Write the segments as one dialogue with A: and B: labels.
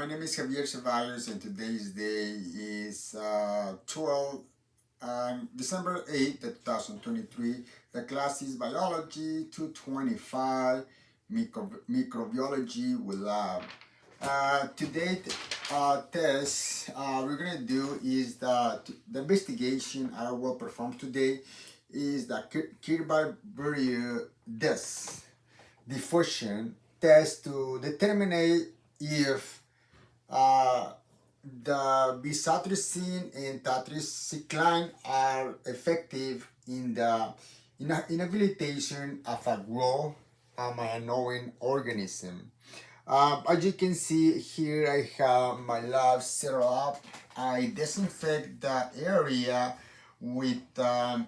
A: My name is Javier Ceballos, and today's day is December 8th, 2023. The class is Biology 225, Microbiology with Lab. Today, test we're going to do is the investigation I will perform today is the Kirby-Burrier diffusion test to determine if uh, the bisatracine and tetracycline are effective in the inhabilitation of a grow unknown organism. As you can see here, I have my lab set up. I disinfect the area with 10%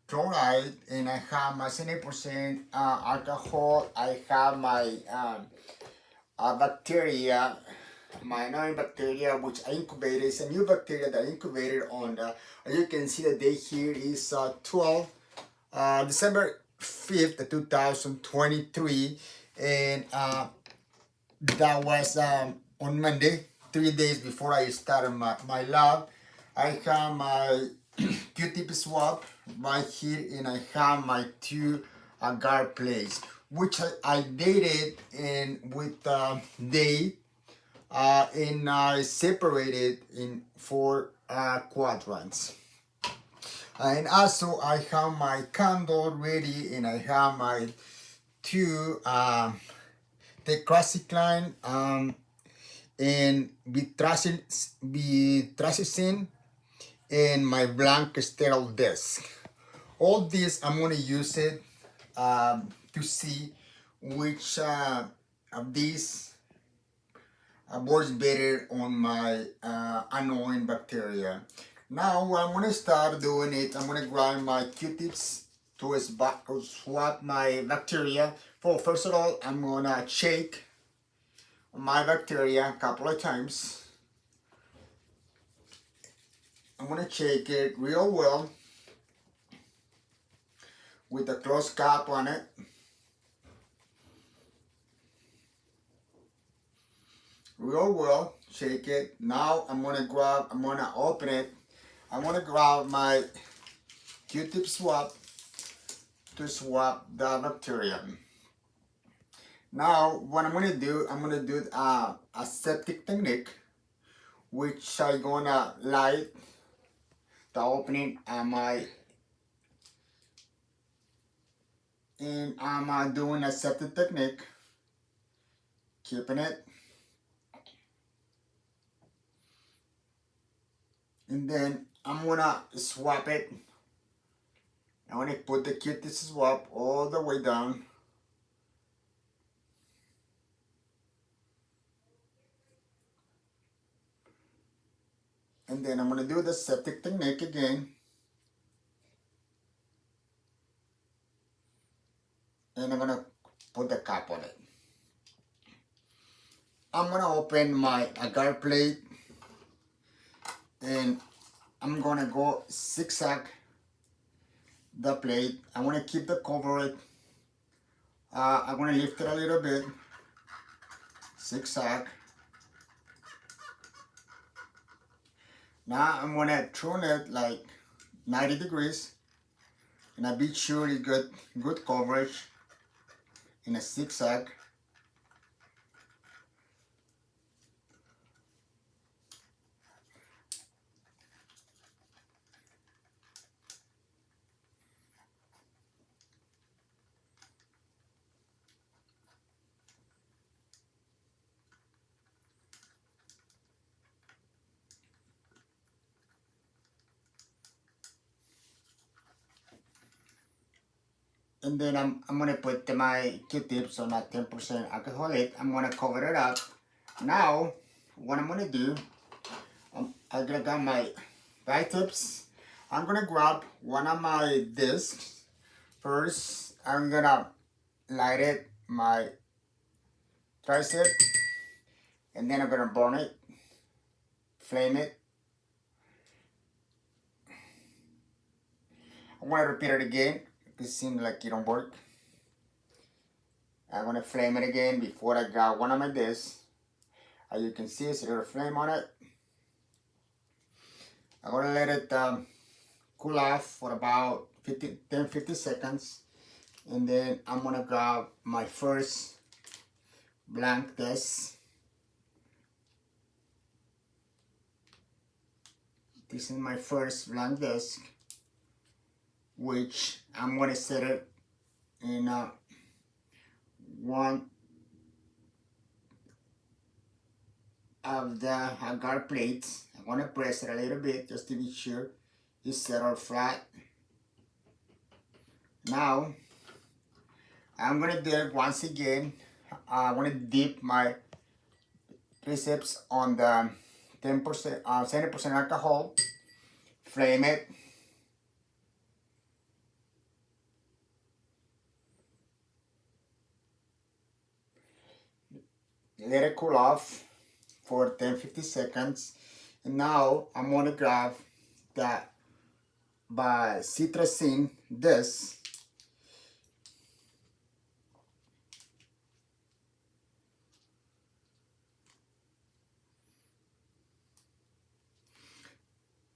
A: chloride, and I have my 70% alcohol. I have my bacteria, my annoying bacteria, which I incubated. It's a new bacteria that I incubated on the, as you can see, the date here is December 5th, 2023. And that was on Monday, 3 days before I started my lab. I have my Q-tip swab right here, and I have my two agar plates, which I dated in with date, and I separated in four quadrants. And also I have my candle ready, and I have my two tetracycline and vitracin and my blank sterile disc. All this I'm going to use it to see which of these works better on my annoying bacteria. Now what I'm going to start doing it, I'm going to grind my Q-tips to swap my bacteria. First of all, I'm going to shake my bacteria a couple of times. I'm going to shake it real well with a closed cap on it. Real well, shake it. Now I'm going to open it. I'm going to grab my Q-tip swab to swap the bacteria. Now what I'm going to do a septic technique, which I'm going to light the opening on my, and I'm doing a septic technique, keeping it. And then I'm gonna swap it. I want to put the Q-tip swab all the way down. And then I'm gonna do the septic technique again. And I'm gonna put the cap on it. I'm gonna open my agar plate, and I'm gonna go zigzag the plate. I want to keep the cover it. I'm going to lift it a little bit, zigzag. Now I'm going to turn it like 90 degrees, and I be sure you get good coverage in a zigzag. And then I'm going to put my Q-tips on a 10% alcohol. I'm going to cover it up. Now, what I'm going to do, I'm going to grab my Vitips. I'm going to grab one of my discs. First, I'm going to light it, my tricep, and then I'm going to burn it, flame it. I want to repeat it again. It seems like it don't work. I'm gonna flame it again before I grab one of my discs. As you can see, it's a little flame on it. I'm gonna let it cool off for about 10-50 seconds. And then I'm gonna grab my first blank disc. This is my first blank disc, which I'm gonna set it in one of the agar plates. I'm gonna press it a little bit just to be sure it's settled flat. Now I'm gonna do it once again. I want to dip my triceps on the 10%, 70% alcohol, flame it, let it cool off for 10-50 seconds. And now I'm gonna grab that by cetirizine this.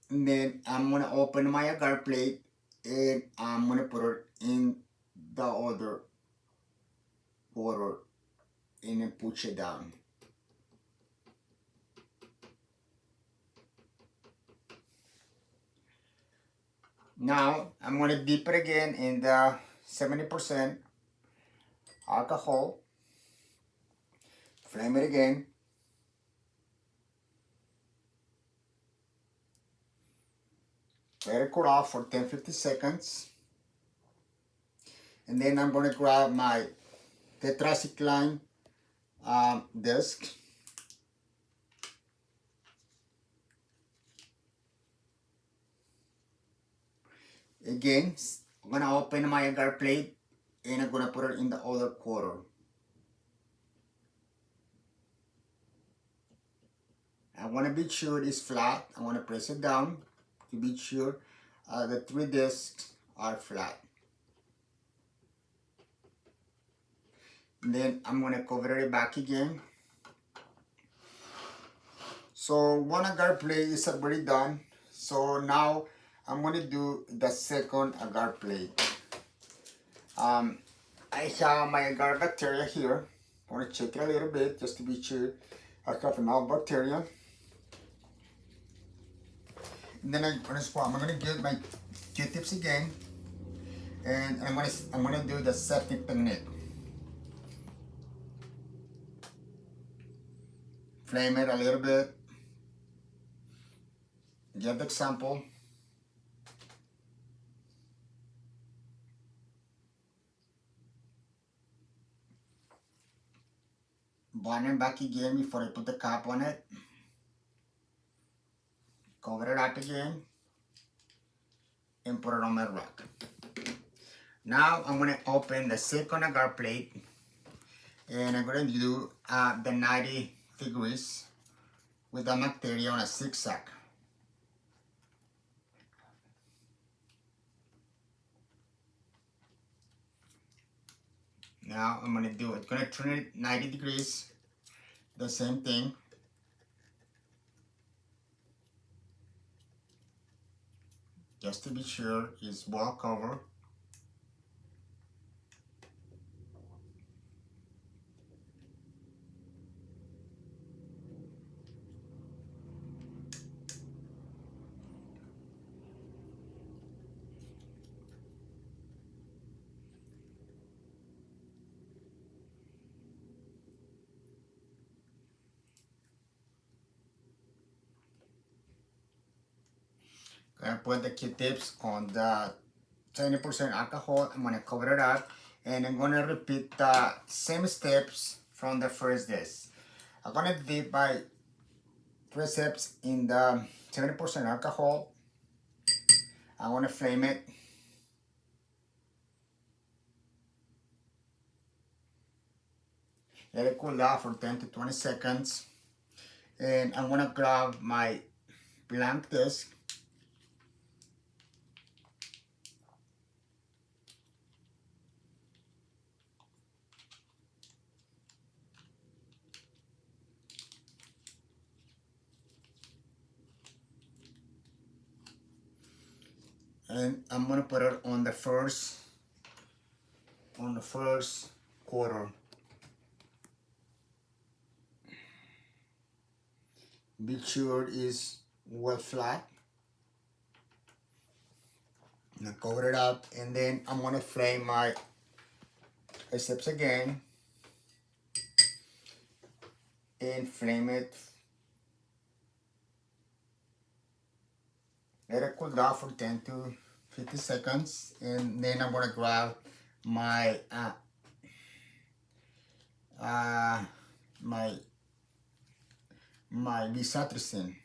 A: And then I'm gonna open my agar plate and I'm gonna put it in the other water and then push it down. Now I'm gonna dip it again in the 70% alcohol, flame it again, let it cool off for 10-50 seconds, and then I'm gonna grab my tetracycline disc. Again, I'm gonna open my agar plate and I'm gonna put it in the other quarter. I want to be sure it's flat. I want to press it down to be sure the 3 discs are flat. And then I'm going to cover it back again. So one agar plate is already done. So now I'm going to do the second agar plate. I have my agar bacteria here. I want to check it a little bit just to be sure I have enough bacteria. And then I'm gonna get my Q-tips again, and I'm gonna do the septic technique. Flame it a little bit. Get the example. Burn it back again before I put the cap on it. Cover it up again and put it on my rack. Now I'm gonna open the second agar plate and I'm gonna do the 90 degrees with the bacteria on a zigzag. Now I'm gonna do it. Gonna turn it 90 degrees. The same thing. Just to be sure it's well covered. Gonna put the Q-tips on the 70% alcohol. I'm gonna cover it up and I'm gonna repeat the same steps from the first disc. I'm gonna dip my triceps in the 70% alcohol. I want to flame it. Let it cool down for 10 to 20 seconds. And I'm gonna grab my blank disc. and I'm gonna put it on the first quarter. Be sure it is well flat. Now cover it up, and then I'm gonna flame my biceps again and flame it. Let it cool down for 10 to 50 seconds, and then I'm gonna grab my my bisatricin.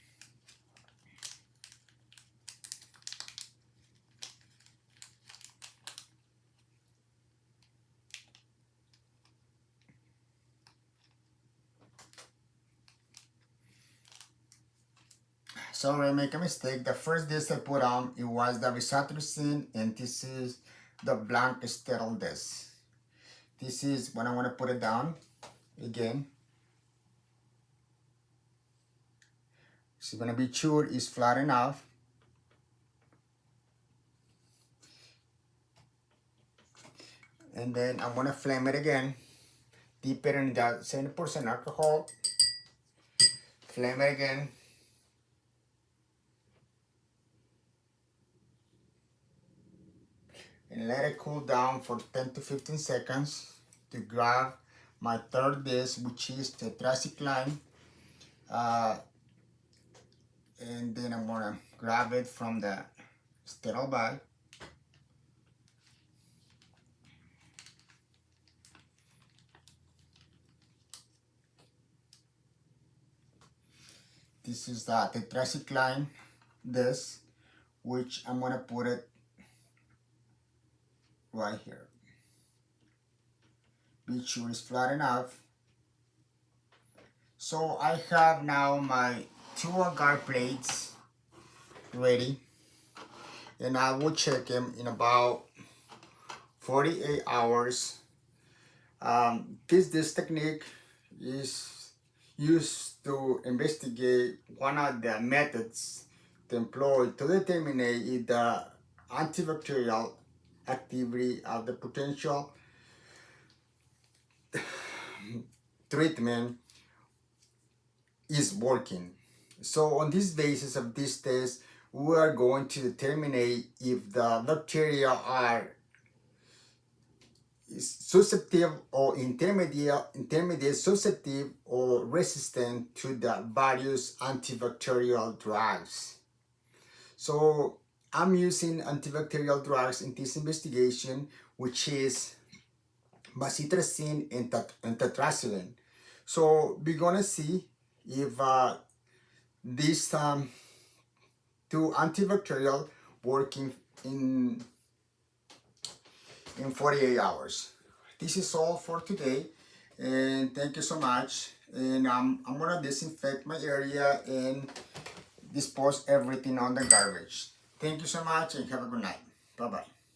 A: So I make a mistake. The first disc I put on, it was the bisatricin, and this is the blank sterile disc. This is when I want to put it down again. It's gonna be sure it's flat enough. And then I'm gonna flame it again. Dip it in that 70% alcohol. Flame it again. And let it cool down for 10 to 15 seconds to grab my third disc, which is tetracycline. And then I'm gonna grab it from the sterile bag. This is the tetracycline disc, which I'm gonna put it right here. Be sure it's flat enough. So I have now my 2 agar plates ready, and I will check them in about 48 hours. This technique is used to investigate one of the methods to employ to determine if the antibacterial activity of the potential treatment is working. So on this basis of this test, we are going to determine if the bacteria are susceptible or intermediate susceptible or resistant to the various antibacterial drugs. So I'm using antibacterial drugs in this investigation, which is bacitracin and tetracycline. So we're gonna see if these 2 antibacterial working in 48 hours. This is all for today, and thank you so much. And I'm gonna disinfect my area and dispose everything on the garbage. Thank you so much, and have a good night. Bye bye.